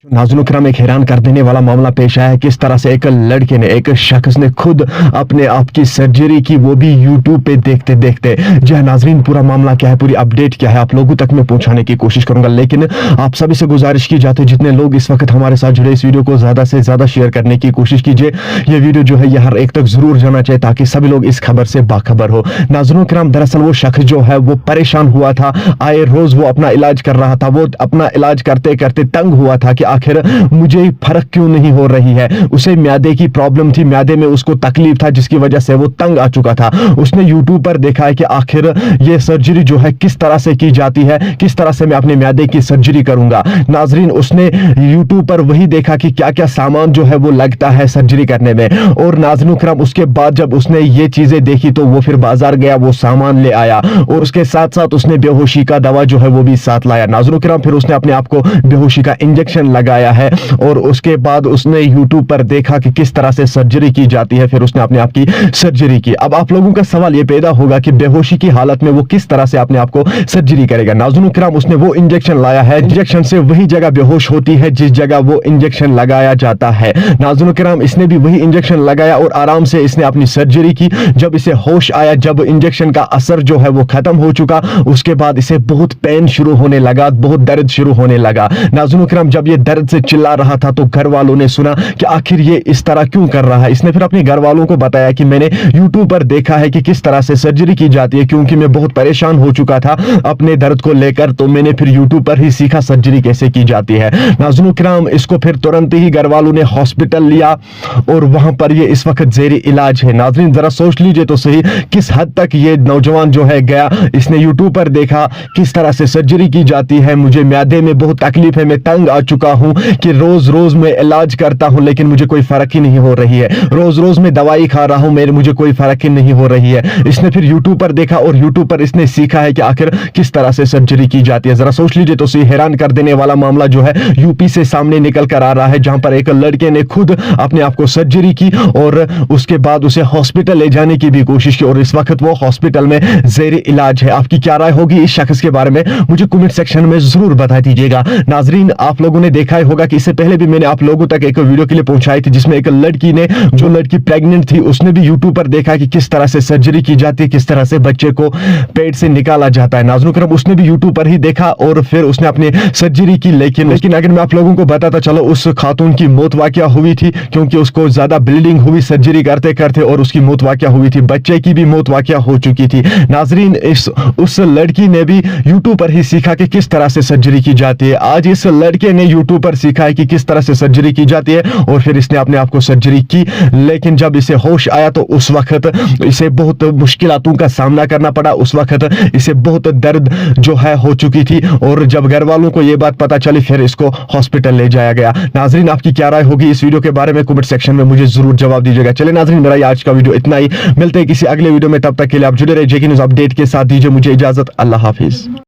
नाज़रीन करम एक हैरान कर देने वाला मामला पेश आया है। किस तरह से एक लड़के ने, एक शख्स ने खुद अपने आप की सर्जरी की, वो भी यूट्यूब पे देखते देखते। जी हाँ नाज़रीन, पूरा मामला क्या है, पूरी अपडेट क्या है, आप लोगों तक मैं पहुंचाने की कोशिश करूंगा। लेकिन आप सभी से गुजारिश की जाती है, जितने लोग इस वक्त हमारे साथ जुड़े, इस वीडियो को ज्यादा से ज्यादा शेयर करने की कोशिश कीजिए। ये वीडियो जो है ये हर एक तक जरूर जाना चाहिए ताकि सभी लोग इस खबर से बाखबर हो। नाज़रीन करम, दरअसल वो शख्स जो है वो परेशान हुआ था, आए रोज वो अपना इलाज कर रहा था। वो अपना इलाज करते करते तंग हुआ था कि आखिर मुझे फर्क क्यों नहीं हो रही है। उसे म्यादे की प्रॉब्लम थी, म्यादे में उसको तकलीफ था, जिसकी वजह से वो तंग आ चुका था। उसने यूट्यूब पर देखा है कि आखिर ये सर्जरी जो है किस तरह से की जाती है, किस तरह से मैं अपने म्यादे की सर्जरी करूंगा। नाज़रीन, उसने यूट्यूब पर वही देखा कि क्या क्या सामान जो है वो लगता है सर्जरी करने में। और नाज़रीन करम, उसके बाद जब उसने ये चीजें देखी तो वो फिर बाजार गया, वो सामान ले आया और उसके साथ साथ उसने बेहोशी का दवा जो है वो भी साथ लाया। नाज़रीन करम, फिर उसने अपने आप को बेहोशी का इंजेक्शन लगाया है और उसके बाद उसने यूट्यूब पर देखा कि किस तरह से सर्जरी की जाती है, फिर उसने अपने आप की सर्जरी की। अब आप लोगों का सवाल ये पैदा होगा कि बेहोशी की हालत में वो किस तरह से अपने आप को सर्जरी करेगा। नाज़रीन करम, उसने वो इंजेक्शन लाया है, इंजेक्शन से वही जगह बेहोश होती है जिस जगह वो इंजेक्शन लगाया जाता है। नाज़रीन करम, इसने भी वही इंजेक्शन लगाया और आराम से इसने अपनी सर्जरी की। जब इसे होश आया, जब इंजेक्शन का असर जो है वो खत्म हो चुका, उसके बाद इसे बहुत पेन शुरू होने लगा, बहुत दर्द शुरू होने लगा। नाज़रीन करम, जब ये दर्द से चिल्ला रहा था तो घर वालों ने सुना कि आखिर ये इस तरह क्यों कर रहा है। इसने फिर अपने घर वालों को बताया कि मैंने यूट्यूब पर देखा है कि किस तरह से सर्जरी की जाती है, क्योंकि मैं बहुत परेशान हो चुका था अपने दर्द को लेकर, तो मैंने फिर यूट्यूब पर ही सीखा सर्जरी कैसे की जाती है। नाज़रीन करम, इसको फिर तुरंत ही घर वालों ने हॉस्पिटल लिया और वहां पर ये इस वक्त जेरी इलाज है। नाज़रीन, जरा सोच लीजिए तो सही किस हद तक ये नौजवान जो है गया। इसने यूट्यूब पर देखा किस तरह से सर्जरी की जाती है, मुझे म्यादे में बहुत तकलीफ है, मैं तंग आ चुका हूं कि रोज रोज मैं इलाज करता हूं लेकिन मुझे कोई फर्क ही नहीं हो रही है, रोज रोज मैं दवाई खा रहा हूं, मुझे कोई फर्क ही नहीं हो रही है। इसने फिर यूट्यूब पर देखा और यूट्यूब पर इसने सीखा है कि आखिर किस तरह से सर्जरी की जाती है। जरा सोच लीजिए तो सही, हैरान कर देने वाला मामला जो है यूपी से सामने निकल कर आ रहा है, जहां पर एक लड़के ने खुद अपने आप को सर्जरी की और उसके बाद उसे हॉस्पिटल ले जाने की भी कोशिश की और इस वक्त वो हॉस्पिटल में जेरी इलाज है। आपकी क्या राय होगी इस शख्स के बारे में, मुझे कमेंट सेक्शन में जरूर बता दीजिएगा। नाज़रीन, आप लोगों ने देखा ही होगा कि इससे पहले भी मैंने आप लोगों तक एक वीडियो के लिए पहुंचाई थी, जिसमें एक लड़की ने, जो लड़की प्रेग्नेंट थी, उसने भी यूट्यूब पर देखा कि किस तरह से सर्जरी की जाती है, किस तरह से बच्चे को पेट से निकाला जाता है। नाज़रीन करम, उसने भी यूट्यूब पर ही देखा और फिर उसने अपनी सर्जरी की। लेकिन अगर मैं आप लोगों को बताता चलो, उस खातून की मौत वाकया हुई थी क्योंकि उसको ज्यादा ब्लीडिंग हुई सर्जरी करते करते और उसकी मौत वाकया हुई थी, बच्चे की भी मौत वाकया हो चुकी थी। नाज़रीन, उस लड़की ने भी यूट्यूब पर ही सीखा कि किस तरह से सर्जरी की जाती है। आज इस लड़के ने यूट्यूब पर सीखा है कि किस तरह से सर्जरी की जाती है और फिर इसने अपने आप को सर्जरी की। लेकिन जब इसे होश आया तो उस वक्त इसे बहुत मुश्किलातों का सामना करना पड़ा, उस वक्त इसे बहुत दर्द जो है हो चुकी थी और जब घर वालों को यह बात पता चली फिर इसको हॉस्पिटल ले जाया गया। नाज़रीन, आपकी क्या राय होगी इस वीडियो के बारे में, कमेंट सेक्शन में मुझे जरूर जवाब दीजिएगा। चलिए नाज़रीन, मेरा आज का वीडियो इतना ही, मिलते हैं किसी अगले वीडियो में, तब तक के लिए आप जुड़े रहिए। जेके न्यूज़ अपडेट के साथ, दीजिए मुझे इजाजत। अल्लाह हाफिज।